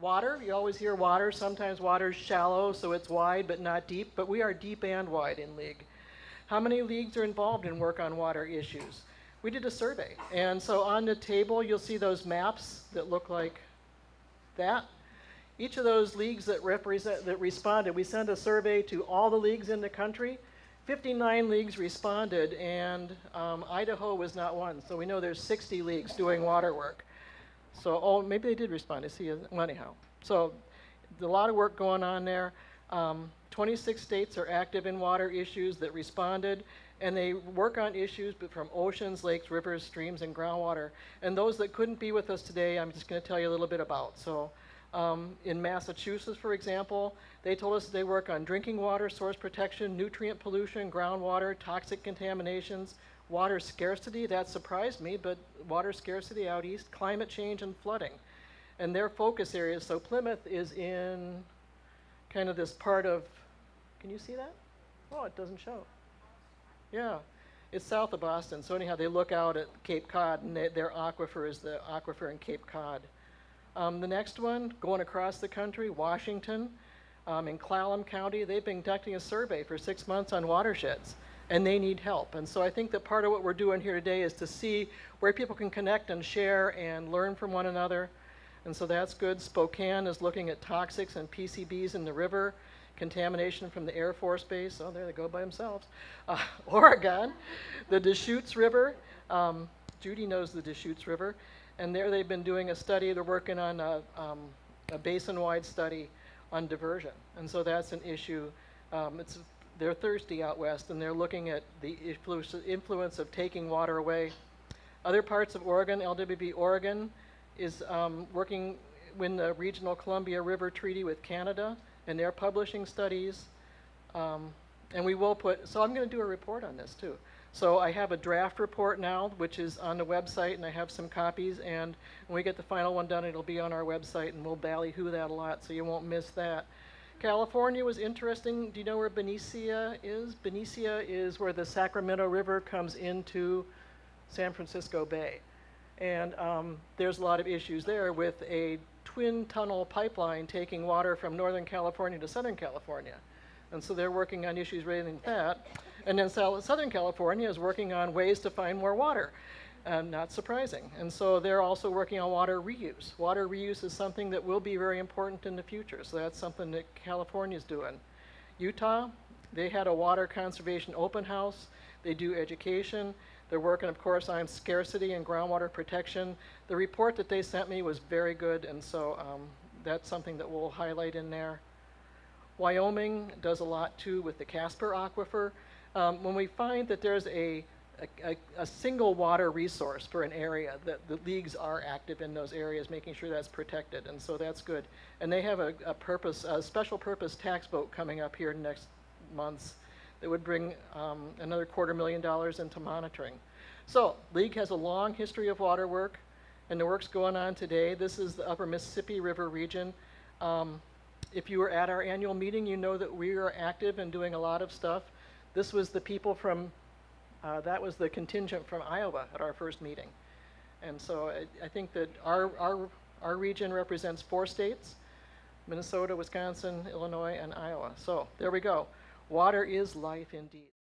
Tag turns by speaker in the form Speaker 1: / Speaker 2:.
Speaker 1: Water, you always hear water. Sometimes water's shallow, so it's wide but not deep, but we are deep and wide in league. How many leagues are involved in work on water issues? We did a survey, and so on the table you'll see those maps that look like that. Each of those leagues that responded, we sent a survey to all the leagues in the country. 59 leagues responded, and Idaho was not one. So we know there's 60 leagues doing water work. So, oh, maybe they did respond. I see. Well, anyhow, so a lot of work going on there. 26 states are active in water issues that responded, and they work on issues from oceans, lakes, rivers, streams, and groundwater. And those that couldn't be with us today, I'm just going to tell you a little bit about. So, in Massachusetts, for example, they told us they work on drinking water, source protection, nutrient pollution, groundwater, toxic contaminations, water scarcity. That surprised me, but water scarcity out east, climate change, and flooding. And their focus areas, so Plymouth is in kind of this part of, can you see that? Oh, it doesn't show. Yeah, it's south of Boston. So anyhow, they look out at Cape Cod, and their aquifer is the aquifer in Cape Cod. The next one, going across the country, Washington, in Clallam County, they've been conducting a survey for 6 months on watersheds, and they need help. And so I think that part of what we're doing here today is to see where people can connect and share and learn from one another. And so that's good. Spokane is looking at toxics and PCBs in the river, contamination from the Air Force Base. Oh, there they go by themselves. Oregon, the Deschutes River. Judy knows the Deschutes River. And there they've been doing a study. They're working on a basin-wide study on diversion. And so that's an issue. They're thirsty out west, and they're looking at the influence of taking water away. Other parts of Oregon, LWB Oregon, is working in the Regional Columbia River Treaty with Canada, and they're publishing studies. And we will put, so I'm going to do a report on this too. So I have a draft report now, which is on the website, and I have some copies, and when we get the final one done, it'll be on our website, and we'll ballyhoo that a lot, so you won't miss that. California was interesting. Do you know where Benicia is? Benicia is where the Sacramento River comes into San Francisco Bay. And there's a lot of issues there with a twin tunnel pipeline taking water from Northern California to Southern California. And so they're working on issues relating to that. And then Southern California is working on ways to find more water. Not surprising. And so they're also working on water reuse. Water reuse is something that will be very important in the future. So that's something that California's doing. Utah, they had a water conservation open house. They do education. They're working, of course, on scarcity and groundwater protection. The report that they sent me was very good, and so that's something that we'll highlight in there. Wyoming does a lot, too, with the Casper Aquifer. When we find that there's a single water resource for an area, that the leagues are active in those areas, making sure that's protected, and so that's good. And they have a special purpose tax vote coming up here next months that would bring another $250,000 into monitoring. So, League has a long history of water work, and the work's going on today. This is the upper Mississippi River region. If you were at our annual meeting, you know that we are active and doing a lot of stuff. This was the people from, that was the contingent from Iowa at our first meeting. And so I think that our region represents 4 states, Minnesota, Wisconsin, Illinois, and Iowa. So there we go. Water is life indeed.